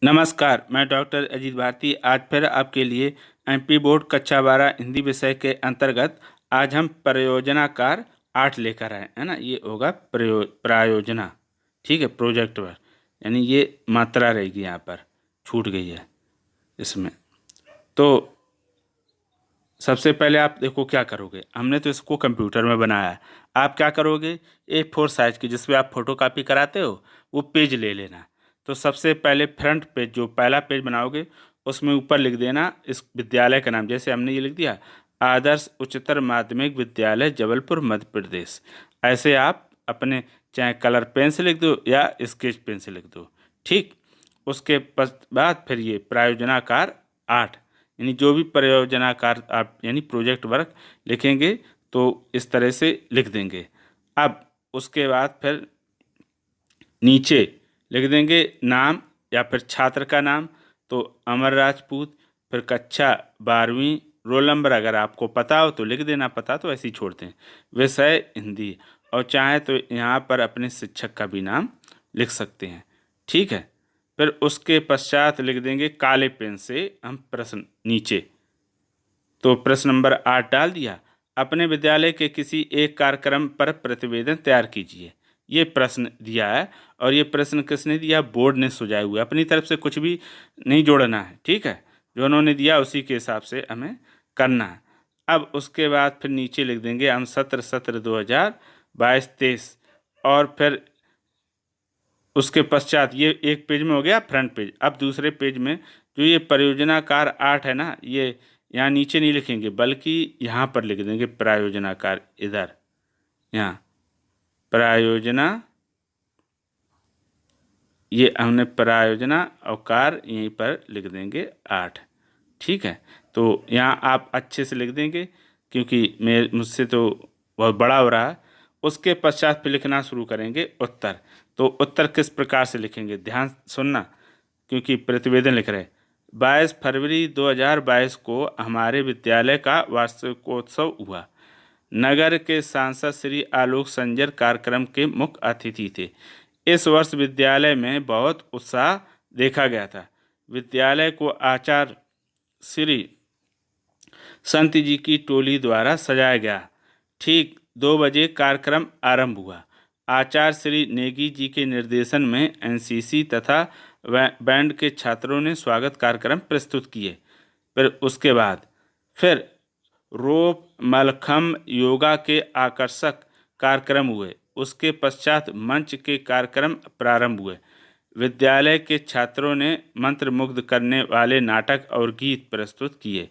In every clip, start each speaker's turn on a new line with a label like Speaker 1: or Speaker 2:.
Speaker 1: नमस्कार, मैं डॉक्टर अजीत भारती आज फिर आपके लिए एमपी बोर्ड कक्षा 12 हिंदी विषय के अंतर्गत आज हम प्रयोजनाकार 8 लेकर आए है ना। ये होगा प्रायोजना, ठीक है, प्रोजेक्ट वर्क, यानी ये मात्रा रहेगी, यहाँ पर छूट गई है इसमें। तो सबसे पहले आप देखो क्या करोगे, हमने तो इसको कंप्यूटर में बनाया है। आप क्या करोगे, A4 साइज की जिसपे आप फोटो कापी कराते हो वो पेज ले लेना। तो सबसे पहले फ्रंट पेज, जो पहला पेज बनाओगे उसमें ऊपर लिख देना इस विद्यालय का नाम। जैसे हमने ये लिख दिया, आदर्श उच्चतर माध्यमिक विद्यालय जबलपुर मध्य प्रदेश। ऐसे आप अपने चाहे कलर पेन से लिख दो या स्केच पेन से लिख दो, ठीक। उसके बाद फिर ये प्रायोजनाकार 8, यानी जो भी परियोजनाकार आप यानी प्रोजेक्ट वर्क लिखेंगे तो इस तरह से लिख देंगे। अब उसके बाद फिर नीचे लिख देंगे नाम या फिर छात्र का नाम, तो अमर राजपूत। फिर कक्षा 12वीं, रोल नंबर अगर आपको पता हो तो लिख देना, पता तो ऐसे ही छोड़ते हैं। विषय हिंदी, और चाहे तो यहाँ पर अपने शिक्षक का भी नाम लिख सकते हैं, ठीक है। फिर उसके पश्चात लिख देंगे काले पेन से हम प्रश्न नीचे। तो प्रश्न नंबर 8 डाल दिया, अपने विद्यालय के किसी एक कार्यक्रम पर प्रतिवेदन तैयार कीजिए। ये प्रश्न दिया है, और ये प्रश्न किसने दिया, बोर्ड ने सुझाए हुए, अपनी तरफ से कुछ भी नहीं जोड़ना है, ठीक है। जो उन्होंने दिया उसी के हिसाब से हमें करना है। अब उसके बाद फिर नीचे लिख देंगे हम सत्र 2022-23, और फिर उसके पश्चात ये एक पेज में हो गया फ्रंट पेज। अब दूसरे पेज में जो ये परियोजनाकार 8 है ना, ये यहाँ नीचे नहीं लिखेंगे बल्कि यहाँ पर लिख देंगे प्रायोजनाकार, इधर यहाँ प्रायोजना, ये हमने प्रायोजना और कार यहीं पर लिख देंगे 8, ठीक है। तो यहाँ आप अच्छे से लिख देंगे क्योंकि मुझसे तो बहुत बड़ा हो रहा है। उसके पश्चात फिर लिखना शुरू करेंगे उत्तर। तो उत्तर किस प्रकार से लिखेंगे, ध्यान सुनना, क्योंकि प्रतिवेदन लिख रहे। 22 फरवरी 2022 को हमारे विद्यालय का वार्षिकोत्सव हुआ। नगर के सांसद श्री आलोक संजर कार्यक्रम के मुख्य अतिथि थे। इस वर्ष विद्यालय में बहुत उत्साह देखा गया था। विद्यालय को आचार्य श्री संत जी की टोली द्वारा सजाया गया। ठीक 2 बजे कार्यक्रम आरंभ हुआ। आचार्य श्री नेगी जी के निर्देशन में एनसीसी तथा बैंड के छात्रों ने स्वागत कार्यक्रम प्रस्तुत किए। फिर उसके बाद फिर रोप, मलखम, योगा के आकर्षक कार्यक्रम हुए। उसके पश्चात मंच के कार्यक्रम प्रारंभ हुए। विद्यालय के छात्रों ने मंत्रमुग्ध करने वाले नाटक और गीत प्रस्तुत किए।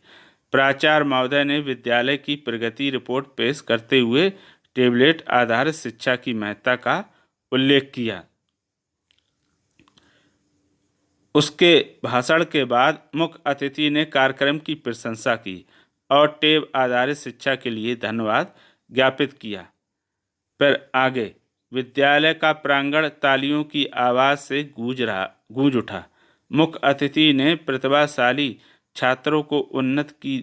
Speaker 1: प्राचार्य महोदय ने विद्यालय की प्रगति रिपोर्ट पेश करते हुए टेबलेट आधारित शिक्षा की महत्ता का उल्लेख किया। उसके भाषण के बाद मुख्य अतिथि ने कार्यक्रम की प्रशंसा की और टेब आधारित शिक्षा के लिए धन्यवाद ज्ञापित किया। फिर आगे विद्यालय का प्रांगण तालियों की आवाज़ से गूंज उठा। मुख्य अतिथि ने प्रतिभाशाली छात्रों को उन्नत की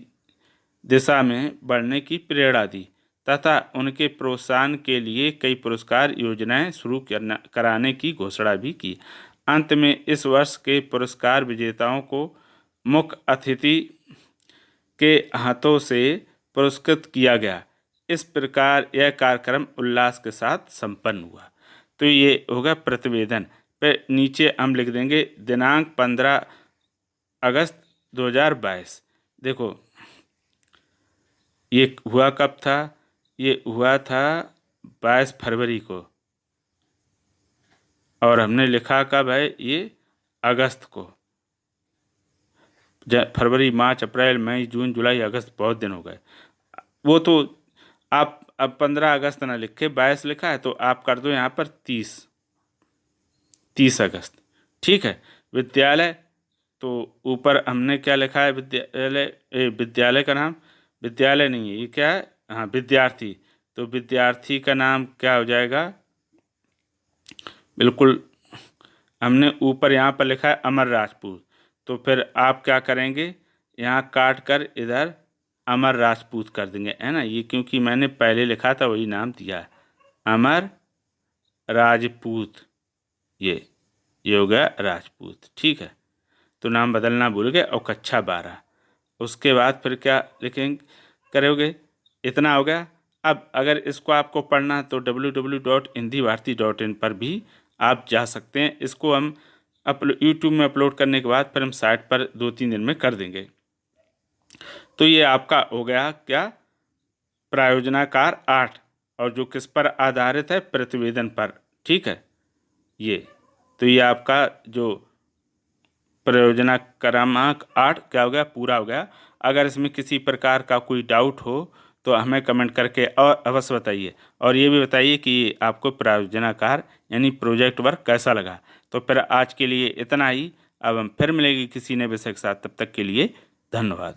Speaker 1: दिशा में बढ़ने की प्रेरणा दी तथा उनके प्रोत्साहन के लिए कई पुरस्कार योजनाएं शुरू कराने की घोषणा भी की। अंत में इस वर्ष के पुरस्कार विजेताओं को मुख्य अतिथि के हाथों से पुरस्कृत किया गया। इस प्रकार यह कार्यक्रम उल्लास के साथ संपन्न हुआ। तो ये होगा प्रतिवेदन। फिर नीचे हम लिख देंगे दिनांक 15 अगस्त 2022। देखो ये हुआ कब था, ये हुआ था 22 फरवरी को, और हमने लिखा कब है, ये अगस्त को। फरवरी, मार्च, अप्रैल, मई, जून, जुलाई, अगस्त, बहुत दिन हो गए। वो तो आप अब 15 अगस्त ना लिखे, 22 लिखा है तो आप कर दो यहाँ पर 30 अगस्त, ठीक है। विद्यालय, तो ऊपर हमने क्या लिखा है, विद्यालय का नाम, विद्यालय नहीं है ये, क्या है, हाँ विद्यार्थी। तो विद्यार्थी का नाम क्या हो जाएगा, बिल्कुल हमने ऊपर यहाँ पर लिखा है अमर राजपूत। तो फिर आप क्या करेंगे, यहाँ काट कर इधर अमर राजपूत कर देंगे, है ना। ये क्योंकि मैंने पहले लिखा था वही नाम दिया है, अमर राजपूत। ये हो गया राजपूत, ठीक है। तो नाम बदलना भूल गए और कक्षा 12। उसके बाद फिर क्या लिखेंगे करोगे, इतना हो गया। अब अगर इसको आपको पढ़ना है तो www.hindibharati.in पर भी आप जा सकते हैं। इसको हम यूट्यूब में अपलोड करने के बाद फिर हम साइट पर 2-3 दिन में कर देंगे। तो ये आपका हो गया क्या, प्रायोजनाकार 8, और जो किस पर आधारित है, प्रतिवेदन पर। ठीक है, ये तो ये आपका जो परियोजना क्रमांक 8 क्या हो गया, पूरा हो गया। अगर इसमें किसी प्रकार का कोई डाउट हो तो हमें कमेंट करके और अवश्य बताइए, और ये भी बताइए कि आपको परियोजनाकार यानी प्रोजेक्ट वर्क कैसा लगा। तो फिर आज के लिए इतना ही। अब हम फिर मिलेंगे किसी नए विषय के साथ, तब तक के लिए धन्यवाद।